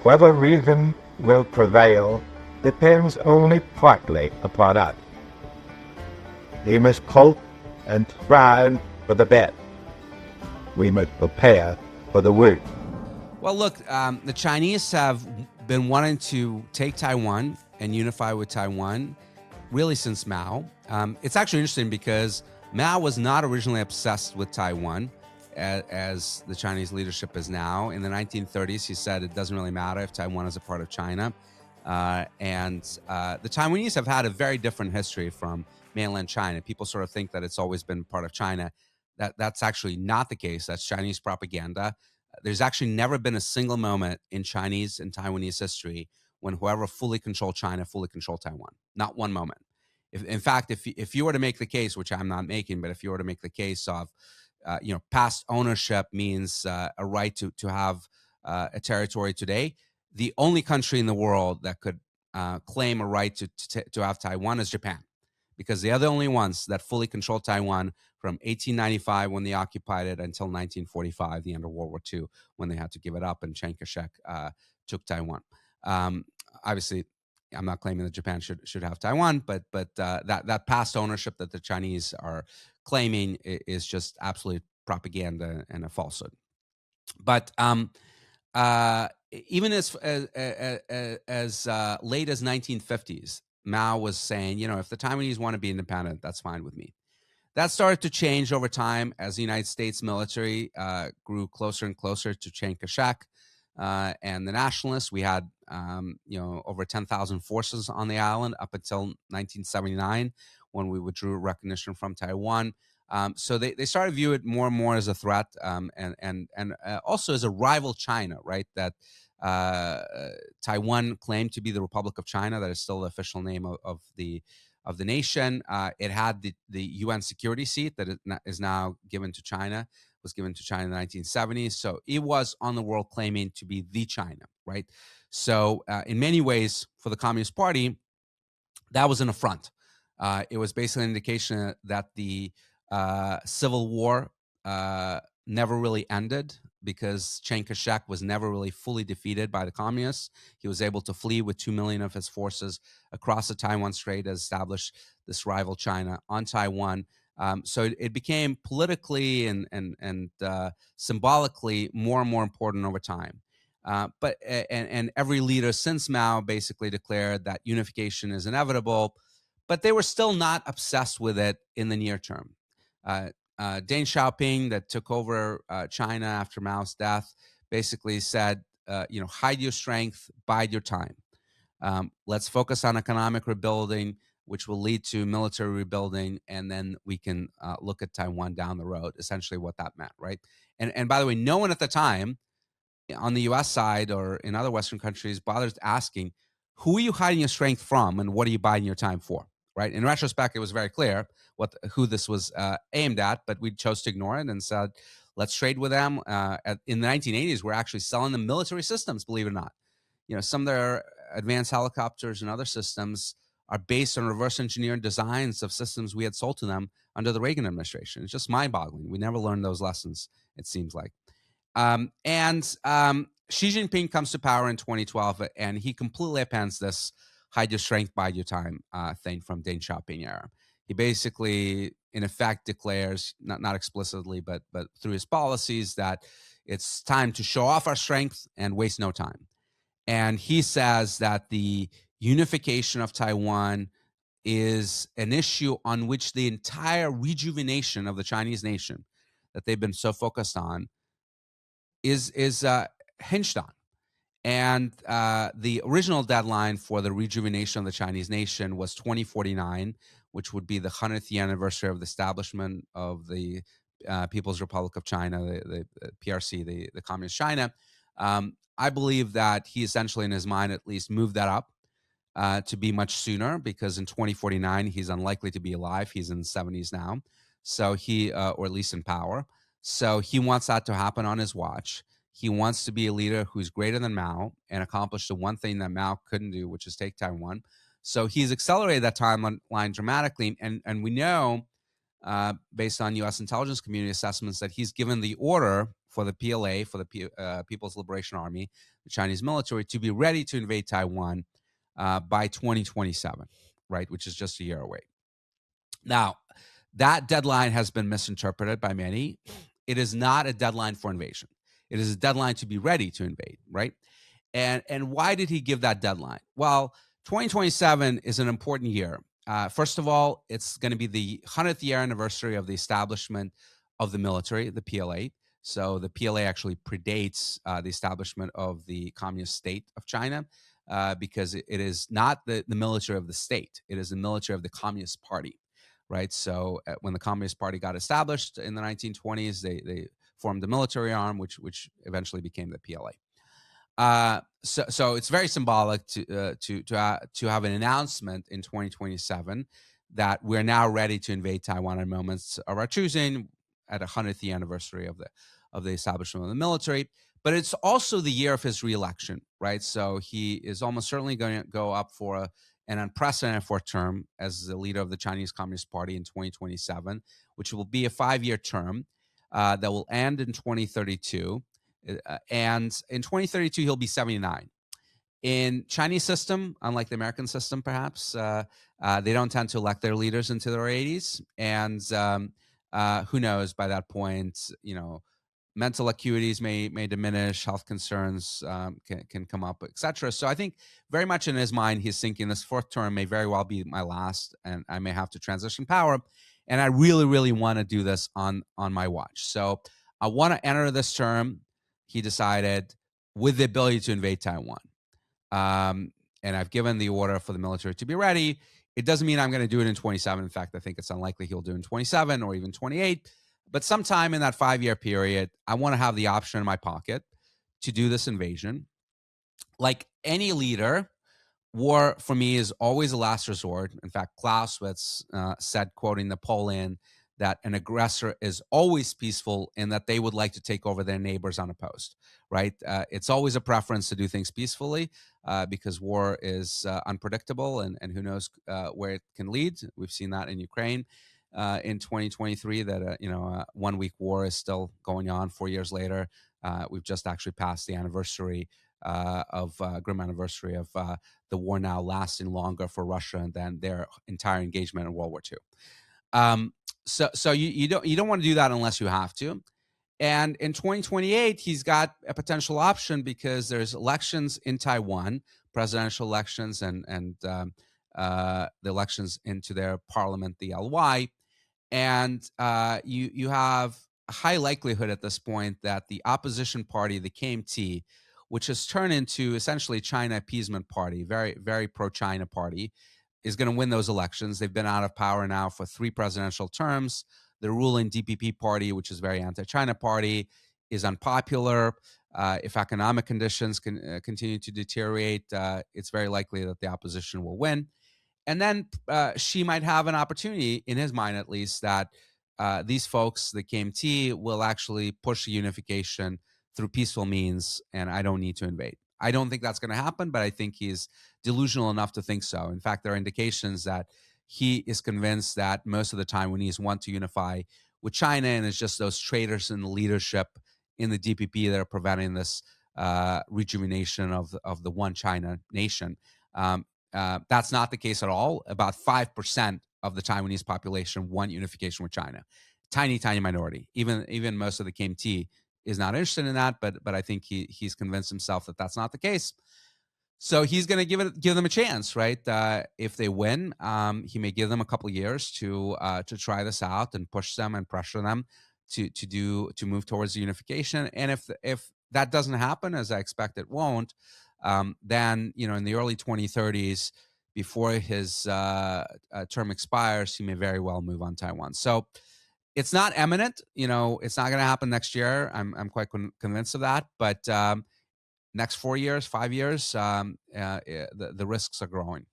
Whether reason will prevail depends only partly upon us. We must hope and strive for the best. We must prepare for the worst. Well, look, the Chinese have been wanting to take Taiwan and unify with Taiwan really since Mao. It's actually interesting because Mao was not originally obsessed with Taiwan as the Chinese leadership is now. In the 1930s, he said it doesn't really matter if Taiwan is a part of China. And the Taiwanese have had a very different history from mainland China. People sort of think that it's always been part of China. That's actually not the case. That's Chinese propaganda. There's actually never been a single moment in Chinese and Taiwanese history when whoever fully controlled China fully controlled Taiwan. Not one moment. In fact, if you were to make the case, which I'm not making, but if you were to make the case of, past ownership means a right to have a territory today, the only country in the world that could claim a right to have Taiwan is Japan, because they are the only ones that fully control Taiwan from 1895 when they occupied it until 1945, the end of World War II, when they had to give it up and Chiang Kai-shek took Taiwan. Obviously, I'm not claiming that Japan should have Taiwan, but that past ownership that the Chinese are claiming is just absolute propaganda and a falsehood. But even as late as 1950s, Mao was saying, if the Taiwanese want to be independent, that's fine with me. That started to change over time as the United States military grew closer and closer to Chiang Kai-shek and the nationalists. We had, over 10,000 forces on the island up until 1979, when we withdrew recognition from Taiwan. So they started to view it more and more as a threat, and also as a rival China, right? That Taiwan claimed to be the Republic of China. That is still the official name of the nation. It had the UN security seat that is now given to China, was given to China in the 1970s. So it was on the world claiming to be the China, right? So in many ways, for the Communist Party, that was an affront. It was basically an indication that the Civil War never really ended, because Chiang Kai-shek was never really fully defeated by the communists. He was able to flee with 2 million of his forces across the Taiwan Strait to establish this rival China on Taiwan. So it became politically and symbolically more and more important over time. But every leader since Mao basically declared that unification is inevitable, but they were still not obsessed with it in the near term. Deng Xiaoping, that took over China after Mao's death, basically said, hide your strength, bide your time. Let's focus on economic rebuilding, which will lead to military rebuilding, and then we can look at Taiwan down the road, essentially what that meant, right? And by the way, no one at the time on the U.S. side or in other Western countries bothers asking, who are you hiding your strength from and what are you biding your time for, right? In retrospect, it was very clear who this was aimed at, but we chose to ignore it and said, let's trade with them. In the 1980s, we're actually selling them military systems, believe it or not. Some of their advanced helicopters and other systems are based on reverse engineered designs of systems we had sold to them under the Reagan administration. It's just mind-boggling. We never learned those lessons, it seems like. Xi Jinping comes to power in 2012, and he completely appends this hide your strength, bide your time thing from Deng Xiaoping era. He basically, in effect, declares, not explicitly, but through his policies, that it's time to show off our strength and waste no time. And he says that the unification of Taiwan is an issue on which the entire rejuvenation of the Chinese nation that they've been so focused on is hinged on. And the original deadline for the rejuvenation of the Chinese nation was 2049, which would be the 100th anniversary of the establishment of the People's Republic of China, the PRC, the Communist China. I believe that he essentially, in his mind at least, moved that up to be much sooner, because in 2049, he's unlikely to be alive. He's in the 70s now. So or at least in power. So he wants that to happen on his watch. He wants to be a leader who's greater than Mao and accomplish the one thing that Mao couldn't do, which is take Taiwan. So he's accelerated that timeline dramatically. And we know, based on U.S. intelligence community assessments, that he's given the order for the PLA, for the People's Liberation Army, the Chinese military, to be ready to invade Taiwan by 2027, right, which is just a year away. Now, that deadline has been misinterpreted by many. It is not a deadline for invasion. It is a deadline to be ready to invade, right? And why did he give that deadline? Well, 2027 is an important year. First of all, it's going to be the 100th year anniversary of the establishment of the military, the PLA. So the PLA actually predates the establishment of the Communist State of China because it is not the military of the state. It is the military of the Communist Party, right? So when the Communist Party got established in the 1920s, they formed the military arm, which eventually became the PLA. So it's very symbolic to have an announcement in 2027 that we're now ready to invade Taiwan at moments of our choosing at a 100th year anniversary of the establishment of the military. But it's also the year of his reelection, right? So he is almost certainly going to go up for an unprecedented fourth term as the leader of the Chinese Communist Party in 2027, which will be a 5-year term that will end in 2032. And in 2032, he'll be 79. In Chinese system, unlike the American system, perhaps, they don't tend to elect their leaders into their 80s. And who knows, by that point, mental acuities may diminish, health concerns can come up, etc. So I think very much in his mind, he's thinking this fourth term may very well be my last, and I may have to transition power. And I really, really want to do this on my watch. So I want to enter this term, he decided, with the ability to invade Taiwan. And I've given the order for the military to be ready. It doesn't mean I'm going to do it in 27. In fact, I think it's unlikely he'll do it in 27 or even 28. But sometime in that 5-year period, I want to have the option in my pocket to do this invasion. Like any leader, war for me is always a last resort. In fact, Clausewitz said, quoting Napoleon, that an aggressor is always peaceful and that they would like to take over their neighbors unopposed, right? It's always a preference to do things peacefully because war is unpredictable and who knows where it can lead. We've seen that in Ukraine in 2023, that a 1-week war is still going on 4 years later. We've just actually passed the anniversary grim anniversary of the war now lasting longer for Russia than their entire engagement in World War II. So you don't want to do that unless you have to. And in 2028, he's got a potential option because there's elections in Taiwan, presidential elections, and the elections into their parliament, the LY. And you have a high likelihood at this point that the opposition party, the KMT, which has turned into essentially China appeasement party, very, very pro-China party, is going to win those elections. They've been out of power now for 3 presidential terms. The ruling DPP party, which is very anti-China party, is unpopular. If economic conditions continue to deteriorate, it's very likely that the opposition will win. And then Xi might have an opportunity, in his mind at least, that these folks, the KMT, will actually push the unification through peaceful means, and I don't need to invade. I don't think that's going to happen, but I think he's delusional enough to think so. In fact, there are indications that he is convinced that most of the Taiwanese want to unify with China, and it's just those traitors in the leadership in the DPP that are preventing this rejuvenation of the one China nation. That's not the case at all. About 5% of the Taiwanese population want unification with China. Tiny, tiny minority. Even most of the KMT is not interested in that, but I think he's convinced himself that that's not the case. So he's going to give them a chance, right? If they win, he may give them a couple of years to try this out and push them and pressure them to move towards the unification. And if that doesn't happen, as I expect it won't, then in the early 2030s, before his term expires, he may very well move on Taiwan. So it's not imminent. It's not going to happen next year. I'm quite convinced of that. But next 4 years, 5 years, the risks are growing.